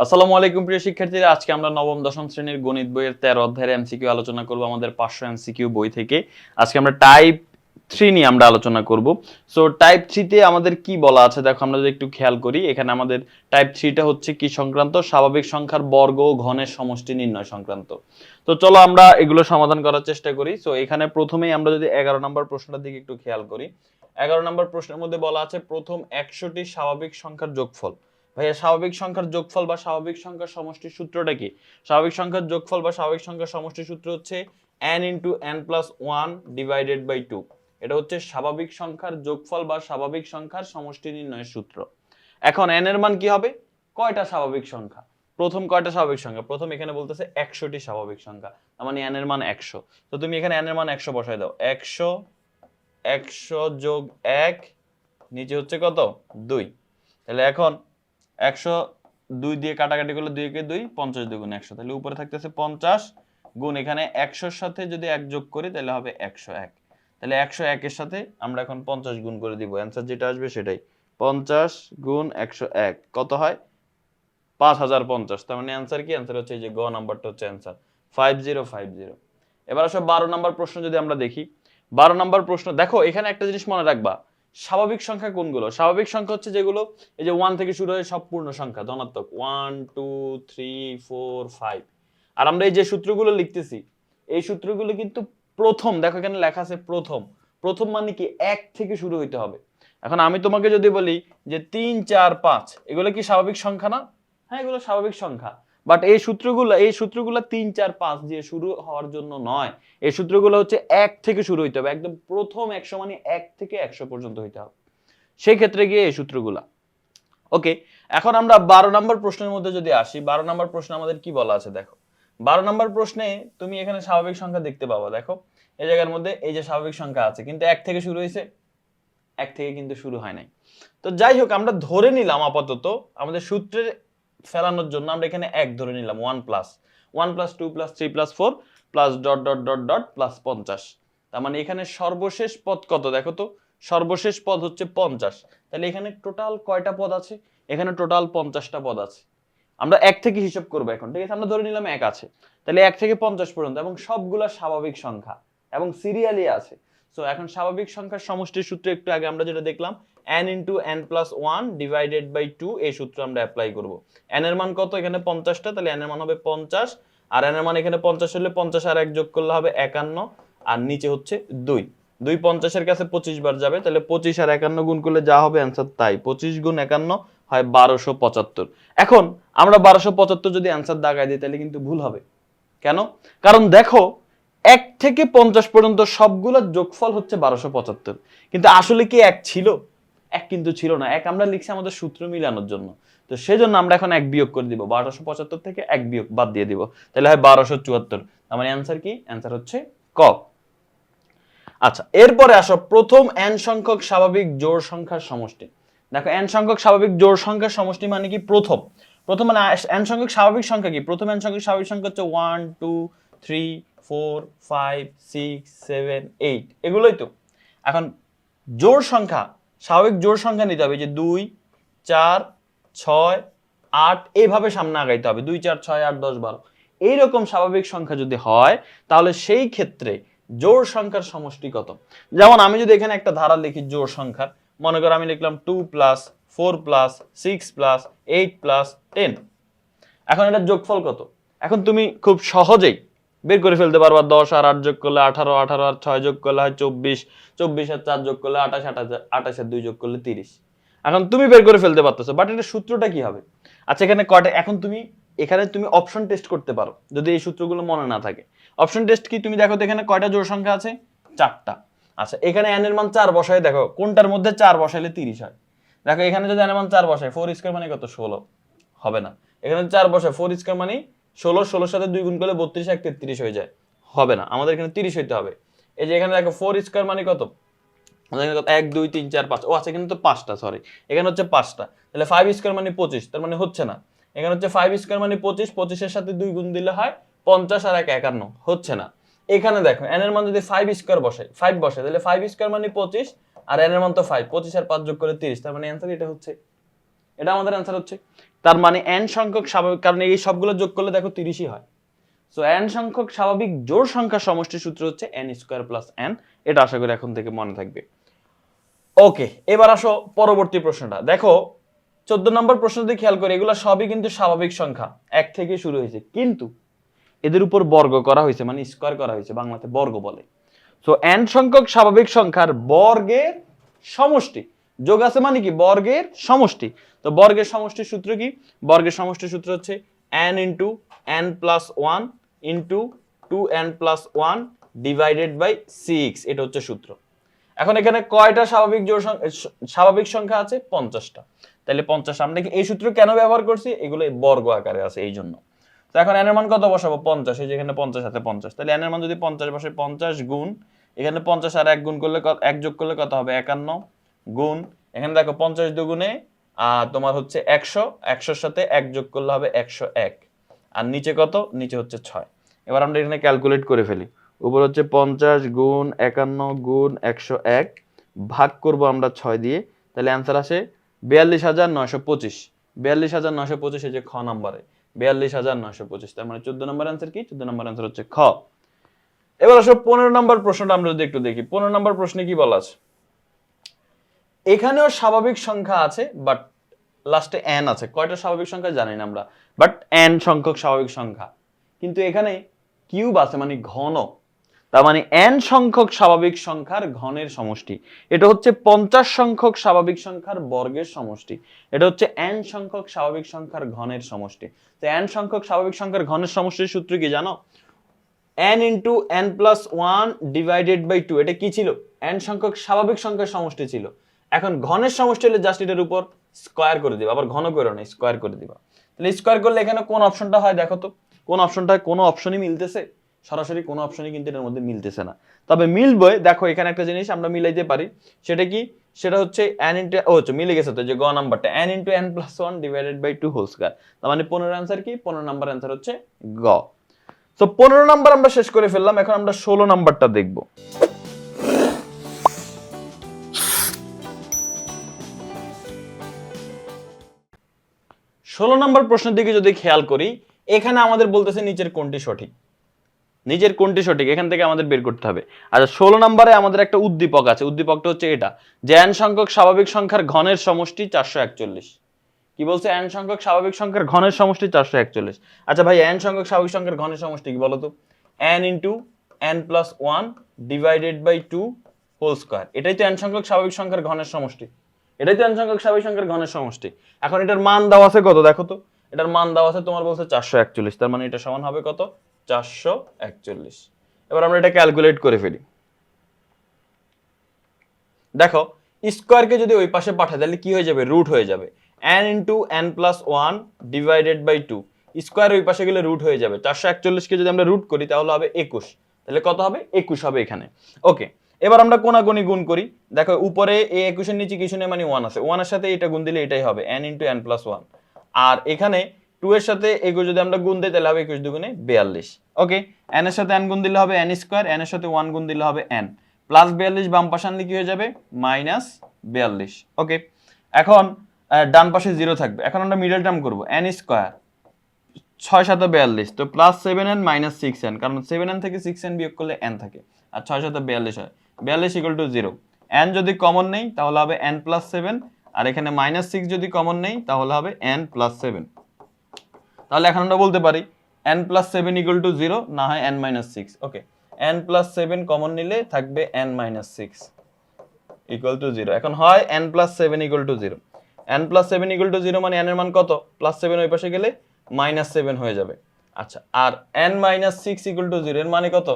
আসসালামু আলাইকুম প্রিয় শিক্ষার্থীরা, আজকে আমরা নবম দশম শ্রেণীর গণিত বইয়ের 13 অধ্যায়ের এমসিকিউ আলোচনা করব আমাদের 500 এমসিকিউ বই থেকে। আজকে আমরা টাইপ 3 নিয়ে আমরা আলোচনা করব। সো টাইপ 3 তে আমাদের কি বলা আছে দেখো, আমরা যদি একটু খেয়াল করি, এখানে আমাদের টাইপ 3 টা হচ্ছে কি সংক্রান্ত? স্বাভাবিক সংখ্যার বর্গ ও ঘনের সমষ্টি নির্ণয় সংক্রান্ত। তো চলো আমরা এগুলো সমাধান করার চেষ্টা করি। সো এখানে প্রথমেই আমরা যদি 11 নম্বর প্রশ্নটার দিকে একটু খেয়াল করি, 11 নম্বর প্রশ্নের মধ্যে বলা আছে প্রথম 100টি স্বাভাবিক সংখ্যার যোগফল। ভাইয়া, স্বাভাবিক সংখ্যার যোগফল বা স্বাভাবিক সংখ্যার সমষ্টির সূত্রটা কি? স্বাভাবিক সংখ্যার যোগফল বা স্বাভাবিক সংখ্যার সমষ্টির সূত্র হচ্ছে n * n+1 ডিভাইডেড বাই 2। এটা হচ্ছে স্বাভাবিক সংখ্যার যোগফল বা স্বাভাবিক সংখ্যার সমষ্টি নির্ণয়ের সূত্র। এখন n এর মান কি হবে? কয়টা স্বাভাবিক সংখ্যা? প্রথম কয়টা স্বাভাবিক সংখ্যা? প্রথম এখানে বলতেছে 100টি স্বাভাবিক সংখ্যা, তার মানে n এর মান 100। তো তুমি এখানে n এর মান 100 বসায় দাও। 100 100 যোগ 1 নিচে হচ্ছে কত? 2। তাহলে এখন 100 2 দিয়ে কাটাকাটি করলে 2 কে 2, 50 দ্বিগুণ 100, তাহলে উপরে থাকতেছে 50 গুণ এখানে 100 এর সাথে যদি 1 যোগ করি তাহলে হবে 101। তাহলে 101 এর সাথে আমরা এখন 50 গুণ করে দিব, অ্যানসার যেটা আসবে সেটাই। 50 গুণ 101 কত হয়? 5050। তার মানে অ্যানসার কি? অ্যানসার হচ্ছে এই যে গ নাম্বারটা হচ্ছে অ্যানসার, 5050। এবার আসো 12 নাম্বার প্রশ্ন যদি আমরা দেখি। 12 নাম্বার প্রশ্ন দেখো, এখানে একটা জিনিস মনে রাখবা, স্বাভাবিক সংখ্যা কোনগুলো? স্বাভাবিক সংখ্যা হচ্ছে যেগুলো এই যে 1 থেকে শুরু হয় সব পূর্ণ সংখ্যা, ধনাত্মক 1 2 3 4 5। আর আমরা এই যে সূত্রগুলো লিখতেছি, এই সূত্রগুলো কিন্তু প্রথম, দেখো এখানে লেখা আছে প্রথম। প্রথম মানে কি? 1 থেকে শুরু হইতে হবে। এখন আমি তোমাকে যদি বলি যে 3 4 5, এগুলো কি স্বাভাবিক সংখ্যা না? হ্যাঁ, এগুলো স্বাভাবিক সংখ্যা। বাট এই সূত্রগুলো 3 4 5 দিয়ে শুরু হওয়ার জন্য নয়। এই সূত্রগুলো হচ্ছে 1 থেকে শুরু হইতে হবে, একদম প্রথম 100 মানে 1 থেকে 100 পর্যন্ত হইতে হবে, সেই ক্ষেত্রে গিয়ে এই সূত্রগুলা। ওকে, এখন আমরা 12 নম্বর প্রশ্নের মধ্যে যদি আসি, 12 নম্বর প্রশ্নে আমাদের কি বলা আছে দেখো। 12 নম্বর প্রশ্নে তুমি এখানে স্বাভাবিক সংখ্যা দেখতে পাবা। দেখো এই জায়গার মধ্যে এই যে স্বাভাবিক সংখ্যা আছে, কিন্তু 1 থেকে শুরু হয়েছে, 1 থেকে কিন্তু শুরু হয় নাই। তো যাই হোক, আমরা ধরে নিলাম আপাতত আমাদের সূত্রে ফেলানোর জন্য আমরা এখানে 1 ধরে নিলাম, 1 plus 1 plus 2 plus 3 plus 4 plus dot dot dot dot plus 50। তার মানে এখানে সর্বশেষ পদ কত দেখো তো? সর্বশেষ পদ হচ্ছে 50। তাহলে এখানে টোটাল কয়টা পদ আছে? এখানে টোটাল 50টা পদ আছে। আমরা 1 থেকে হিসাব করবো এখন, ঠিক আছে? আমরা ধরে নিলাম 1 আছে, তাহলে 1 থেকে 50 পর্যন্ত, এবং সবগুলা স্বাভাবিক সংখ্যা এবং সিরিয়ালি আছে। সো এখন স্বাভাবিক সংখ্যার সমষ্টির সূত্র একটু আগে আমরা যেটা দেখলাম, n * n+1 ডিভাইডেড বাই 2, এই সূত্র আমরা অ্যাপ্লাই করব। n এর মান কত? এখানে 50টা, তাহলে n এর মান হবে 50, আর n এর মান এখানে 50 হলে 50 আর 1 যোগ করলে হবে 51, আর নিচে হচ্ছে 2। 2 50 এর কাছে 25 বার যাবে, তাহলে 25 আর 51 গুণ করলে যা হবে অ্যানসার তাই। 25 গুণ 51 হয় 1275। এখন আমরা 1275 যদি অ্যানসার দাগাই দিই তাহলে কিন্তু ভুল হবে। কেন? কারণ দেখো 1 থেকে 50 পর্যন্ত সবগুলোর যোগফল হচ্ছে 1275, কিন্তু আসলে কি 1 ছিল? 1 কিন্তু ছিল না। 1 আমরা লিখছি আমাদের সূত্র মিলানোর জন্য। তো সেজন্য আমরা এখন 1 বিয়োগ করে দিব, 1275 থেকে 1 বিয়োগ বাদ দিয়ে দিব, তাহলে হয় 1274। তার মানে অ্যানসার কি? অ্যানসার হচ্ছে ক। আচ্ছা, এরপরে আসো প্রথম n সংখ্যক স্বাভাবিক জোড় সংখ্যার সমষ্টি। দেখো n সংখ্যক স্বাভাবিক জোড় সংখ্যার সমষ্টি মানে কি? প্রথম প্রথম মানে n সংখ্যক স্বাভাবিক সংখ্যা কি? প্রথম n সংখ্যক স্বাভাবিক সংখ্যা হচ্ছে 1 2 3 4 5 6 7 8, এগুলোই তো। এখন জোড় সংখ্যা, স্বাভাবিক জোড় সংখ্যা নিতে হবে যে 2 4 6 8, এইভাবে সামনে আগাইতে হবে, 2 4 6 8 10 12। এইরকম স্বাভাবিক সংখ্যা যদি হয় তাহলে সেই ক্ষেত্রে জোড় সংখ্যার সমষ্টি কত? যেমন আমি যদি এখানে একটা ধারা লিখি জোড় সংখ্যার, মনে করো আমি লিখলাম 2 প্লাস 4 প্লাস 6 প্লাস 8 প্লাস 10। এখন এটার যোগফল কত? এখন তুমি খুব সহজেই বের করে ফেলতে পারবা। 10 আর 8 যোগ করলে 18, 18 আর 6 যোগ করলে হয় 24, 24 আর 4 যোগ করলে 28, 28 আর 2 যোগ করলে 30। এখন তুমি বের করে ফেলতে পারতেছো, বাট এটা সূত্রটা কি হবে? আচ্ছা, এখানে কয়টা? এখন তুমি এখানে তুমি অপশন টেস্ট করতে পারো যদি এই সূত্রগুলো মনে না থাকে। অপশন টেস্ট কি? তুমি দেখো তো এখানে কয়টা জোড় সংখ্যা আছে? 4টা। আচ্ছা, এখানে n এর মান 4 বসায় দেখো কোনটার মধ্যে 4 বসাইলে 30 হয়। দেখো এখানে যদি n এর মান 4 বসায়, 4 স্কয়ার মানে কত? 16 হবে না। এখানে 4 বসায়, 4 স্কয়ার মানে 16, 16 সাথে 2 গুণ করলে 32 এক 33 হয়ে যায়, হবে না। আমাদের এখানে 30 হইতে হবে। এই যে এখানে দেখো 4 স্কয়ার মানে কত? আমাদের এখানে 1 2 3 4 5, ও আচ্ছা এখানে তো 5টা, সরি, এখানে হচ্ছে 5টা। তাহলে 5 স্কয়ার মানে 25, তার মানে হচ্ছে না। এখানে হচ্ছে 5 স্কয়ার মানে 25, 25 এর সাথে 2 গুণ দিলে হয় 50 আর 1 51, হচ্ছে না। এখানে দেখো n এর মান যদি 5 স্কয়ার বসাই, 5 বসাই, তাহলে 5 স্কয়ার মানে 25, আর n এর মান তো 5, 25 আর 5 যোগ করে 30, তার মানে অ্যানসার এটা হচ্ছে, এটা আমাদের অ্যানসার হচ্ছে। তার মানে n সংখ্যক স্বাভাবিক, কারণ এই সবগুলো যোগ করলে দেখো 30ই হয়। সো n সংখ্যক স্বাভাবিক জোড় সংখ্যা সমষ্টির সূত্র হচ্ছে n স্কয়ার প্লাস n। এটা আশা করি এখন থেকে মনে থাকবে। ওকে, এবার আসো পরবর্তী প্রশ্নটা। দেখো 14 নম্বর প্রশ্ন দিয়ে খেয়াল করে, এগুলো সবই কিন্তু স্বাভাবিক সংখ্যা, 1 থেকে শুরু হয়েছে, কিন্তু এদের উপর বর্গ করা হয়েছে, মানে স্কয়ার করা হয়েছে, বাংলাতে বর্গ বলে। সো n সংখ্যক স্বাভাবিক সংখ্যার বর্গের সমষ্টি, যোগ আছে মানে কি বর্গের সমষ্টি। তো বর্গের সমষ্টির সূত্র কি? বর্গের সমষ্টির সূত্র হচ্ছে n into n plus 1 into 2n plus 1 divided by 6, এটা হচ্ছে সূত্র। এখন এখানে কয়টা স্বাভাবিক জোড় স্বাভাবিক সংখ্যা আছে? 50টা। তাহলে 50, আমরা কি এই সূত্র কেন ব্যবহার করছি? এগুলো বর্গ আকারে আছে এই জন্য। তো এখন n এর মান কত বসাবো? 50, এই যে এখানে 50 সাথে 50, তাহলে n এর মান যদি 50 বসে, 50 গুণ এখানে 50 আর 1 গুণ করলে, 1 যোগ করলে কত হবে? 51 গুণ এখানে দেখো 50 দুগুণে তোমার হচ্ছে 100, 100 সাথে 1 যোগ করলে হবে 101, আর নিচে কত? নিচে হচ্ছে 6। এবার আমরা এখানে ক্যালকুলেট করে ফেলি। উপর হচ্ছে 50 গুণ 51 গুণ 101, ভাগ করব আমরা 6 দিয়ে, তাহলে অ্যান্সার আসে 42925। 42925, এই যে খ নম্বরে 42925, তার মানে 14 নম্বর অ্যান্সার কি? 14 নম্বর অ্যান্সার হচ্ছে খ। এবার আসো 15 নম্বর প্রশ্নটা আমরা যদি একটু দেখি। 15 নম্বর প্রশ্নে কি বলা আছে? এখানেও স্বাভাবিক সংখ্যা আছে, বাট লাস্টে n আছে। কয়টা স্বাভাবিক সংখ্যা জানি না আমরা, বাট n সংখ্যক স্বাভাবিক সংখ্যা, কিন্তু এখানে কিউব আছে মানে ঘন। তার মানে n সংখ্যক স্বাভাবিক সংখ্যার ঘনের সমষ্টি। এটা হচ্ছে 50 সংখ্যক স্বাভাবিক সংখ্যার বর্গের সমষ্টি। এটা হচ্ছে n সংখ্যক স্বাভাবিক সংখ্যার ঘনের সমষ্টি। তো n সংখ্যক স্বাভাবিক সংখ্যার ঘনের সমষ্টির সূত্র কি জানো? n into n plus 1 divided by 2। এটা কি ছিল? n সংখ্যক স্বাভাবিক সংখ্যার সমষ্টি ছিল। এখন ঘনের সমষ্টি হলে জাস্ট এটার উপর স্কয়ার করে দিবা, আবার ঘন করো না, স্কয়ার করে দিবা। তাহলে স্কয়ার করলে এখানে কোন অপশনটা হয় দেখো তো? কোন অপশনটা? কোনো অপশনই মিলতেছে? সরাসরি কোনো অপশনই কিন্তু এর মধ্যে মিলতেছে না। তবে মিলবে, দেখো এখানে একটা জিনিস আমরা মিলাইতে পারি। সেটা কি? সেটা হচ্ছে n ইনটু, ও আচ্ছা মিলে গেছে তো, যে গ নাম্বারটা n into n plus 1 divided by 2 whole square. তার মানে 15 অ্যান্সার কি? 15 নাম্বার অ্যান্সার হচ্ছে গ। তো 15 নাম্বার আমরা শেষ করে ফেললাম। এখন আমরা 16 নাম্বারটা দেখব। 16 নাম্বার প্রশ্নের দিকে যদি খেয়াল করি, এখানে আমাদের বলতেছে নিচের কোনটি সঠিক। নিচের কোনটি সঠিক এখান থেকে আমাদের বের করতে হবে। আচ্ছা 16 নম্বরে আমাদের একটা উদ্দীপক আছে। উদ্দীপকটা হচ্ছে এটা, যে n সংখ্যক স্বাভাবিক সংখ্যার ঘনের সমষ্টি 441। কি বলছে? n সংখ্যক স্বাভাবিক সংখ্যার ঘনের সমষ্টি 441। আচ্ছা ভাই, n সংখ্যক স্বাভাবিক সংখ্যার ঘনের সমষ্টি কি বলো তো? n into n plus 1 divided by 2 whole square. এটাই তো n সংখ্যক স্বাভাবিক সংখ্যার ঘনের সমষ্টি। এটাই তো n সংখ্যক স্বাভাবিক সংখ্যার ঘনের সমষ্টি। এখন এটার মান দেওয়া আছে কত দেখো তো? এটার মান দেওয়া আছে তোমার বলছে 441, তার মানে এটা সমান হবে কত? 441। এবার আমরা এটা ক্যালকুলেট করে ফেলি। দেখো স্কয়ারকে যদি ওই পাশে পাঠাই তাহলে কি হয়ে যাবে? রুট হয়ে যাবে। n into n plus 1 divided by 2, square ওই পাশে গেলে রুট হয়ে যাবে। 441 কে যদি আমরা রুট করি তাহলে হবে 21। তাহলে কত হবে? 21 হবে এখানে। ওকে, এবার আমরা কোনাগুনি গুণ করি। দেখো উপরে এই 21 এর নিচে কিছু নেই, মানে 1 আছে। 1 এর সাথে এটা গুণ দিলে এটাই হবে n ইনটু n প্লাস 1। আর এখানে 2 এর সাথে 21 যদি আমরা গুণ দেই তাহলে হবে 21 দুগুণে 42। ওকে, n এর সাথে n গুণ দিলে হবে n স্কয়ার, n এর সাথে 1 গুণ দিলে হবে n প্লাস 42, বাম পাশে আনলে কি হয়ে যাবে? মাইনাস 42। ওকে, এখন ডান পাশে 0 থাকবে। এখন আমরা মিডল টার্ম করব, n স্কয়ার 6 7 42, তো প্লাস 7n মাইনাস 6n, কারণ 7n থেকে 6n বিয়োগ করলে n থাকে, আর 6 7 42 হয়। 42 ইকুয়াল টু 0। n যদি কমন নেই তাহলে হবে n প্লাস 7, আর এখানে মাইনাস 6 যদি কমন নেই তাহলে হবে n প্লাস 7। তাহলে এখন আমরা বলতে পারি n প্লাস 7 ইকুয়াল টু 0, না হয় n মাইনাস 6। ওকে, n প্লাস 7 কমন নিলে থাকবে n মাইনাস 6 ইকুয়াল টু 0। এখন হয় n plus 7 equal to 0। n plus 7 equal to 0 মানে n এর মান কত? প্লাস 7 ওই পাশে গেলে মাইনাস 7 হয়ে যাবে। আচ্ছা, আর n মাইনাস 6 ইকুয়াল টু 0 এর মানে কত?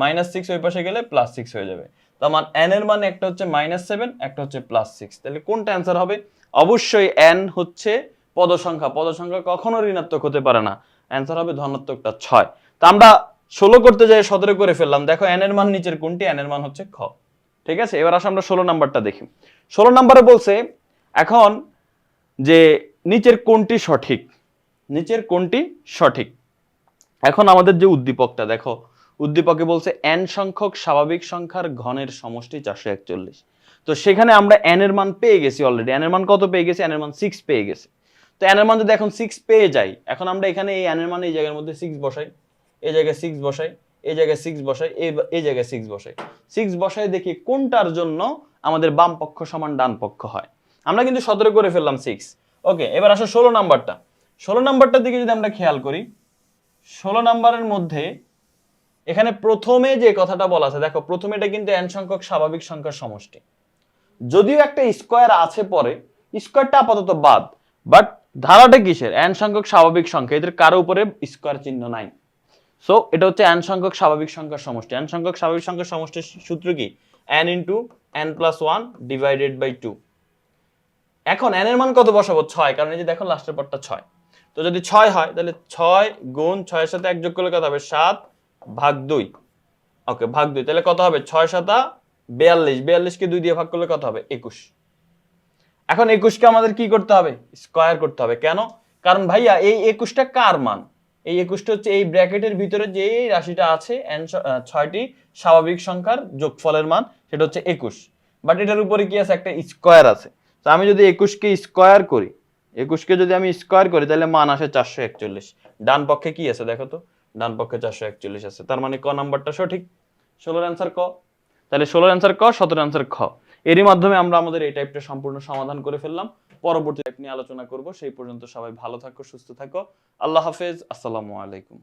মাইনাস 6 ওই পাশে গেলে প্লাস 6 হয়ে যাবে। তার মানে n এর মানে একটা হচ্ছে মাইনাস 7, একটা হচ্ছে প্লাস 6। তাহলে কোনটা অ্যান্সার হবে? অবশ্যই n হচ্ছে পদ সংখ্যা। পদ সংখ্যা কখনো ঋণাত্মক হতে পারে না। অ্যান্সার হবে ধনাত্মকটা 6। তো আমরা 16 করতে যাই 17 করে ফেললাম। দেখো n এর মান নিচের কোনটি? n এর মান হচ্ছে খ। ঠিক আছে, এবার আসলে আমরা 16 নাম্বারটা দেখি। 16 নাম্বারে বলছে এখন যে নিচের কোনটি সঠিক, নিচের কোনটি সঠিক। এখন আমাদের যে উদ্দীপকটা দেখো, উদ্দীপকে বলছে n সংখ্যক স্বাভাবিক সংখ্যার ঘনের সমষ্টি 441। তো সেখানে আমরা n এর মান পেয়ে গেছি অলরেডি। n এর মান কত পেয়ে গেছি? n এর মান 6 পেয়ে গেছি। তো n এর মান যদি এখন 6 পেয়ে যাই, এখন আমরা এখানে এই n এর মান এই জায়গার মধ্যে 6 বসাই, এই জায়গায় 6 বসাই, এই জায়গায় 6 বসাই, এই জায়গায় 6 বসাই, 6 বসাই দেখি কোনটার জন্য আমাদের বাম পক্ষ সমান ডান পক্ষ হয়। আমরা কিন্তু 17 করে ফেললাম 6। ওকে, এবার আসো 16 নাম্বারটা। 16 নাম্বারটার দিকে যদি আমরা খেয়াল করি, 16 নাম্বারের মধ্যে এখানে প্রথমে যে কথাটা বলা আছে, দেখো প্রথমে এটা কিন্তু n সংখ্যক স্বাভাবিক সংখ্যার সমষ্টি। যদিও একটা স্কয়ার আছে পরে, স্কয়ারটা আপাতত বাদ, বাট ধারাটা কিসের? n সংখ্যক স্বাভাবিক সংখ্যা, এদের কারো উপরে স্কয়ার চিহ্ন নাই। সো এটা হচ্ছে n সংখ্যক স্বাভাবিক সংখ্যার সমষ্টি। n সংখ্যক স্বাভাবিক সংখ্যার সমষ্টির সূত্র কি? n * n + 1 / 2। এখন n এর মান কত বসাবো? 6, কারণ এই যে দেখো লাস্টের পদটা 6। তো যদি 6 হয় তাহলে 6 গুণ 6 এর সাথে 1 যোগ করলে কত হবে? 7 ভাগ 2। ওকে, ভাগ 2, তাহলে কত হবে? 6 × 7 = 42, 42 কে 2 দিয়ে ভাগ করলে কত হবে? 21। এখন 21 কে আমাদের কি করতে হবে? স্কয়ার করতে হবে। কেন? কারণ ভাইয়া এই 21 টা কার মান? এই 21 টা হচ্ছে এই ব্র্যাকেটের ভিতরে যে রাশিটা আছে, 6টি স্বাভাবিক সংখ্যার যোগফলের মান, সেটা হচ্ছে 21। বাট এটার উপরে কি আছে? একটা স্কয়ার আছে। তো আমি যদি 21 কে স্কয়ার করি, 21 কে যদি আমি স্কয়ার করি তাহলে মান আসে 441। ডান পক্ষে কি আছে দেখো তো? ডান পক্ষে 441 আছে। তার মানে ক নাম্বারটা সঠিক। 16 এর অ্যান্সার ক। তাহলে 16 এর অ্যান্সার ক, 17 এর অ্যান্সার খ। এরই মাধ্যমে আমরা আমাদের এই টাইপটা সম্পূর্ণ সমাধান করে ফেললাম। পরবর্তী টাইপ নিয়ে আলোচনা করব। সেই পর্যন্ত সবাই ভালো থাকো, সুস্থ থাকো। আল্লাহ হাফেজ। আসসালামু আলাইকুম।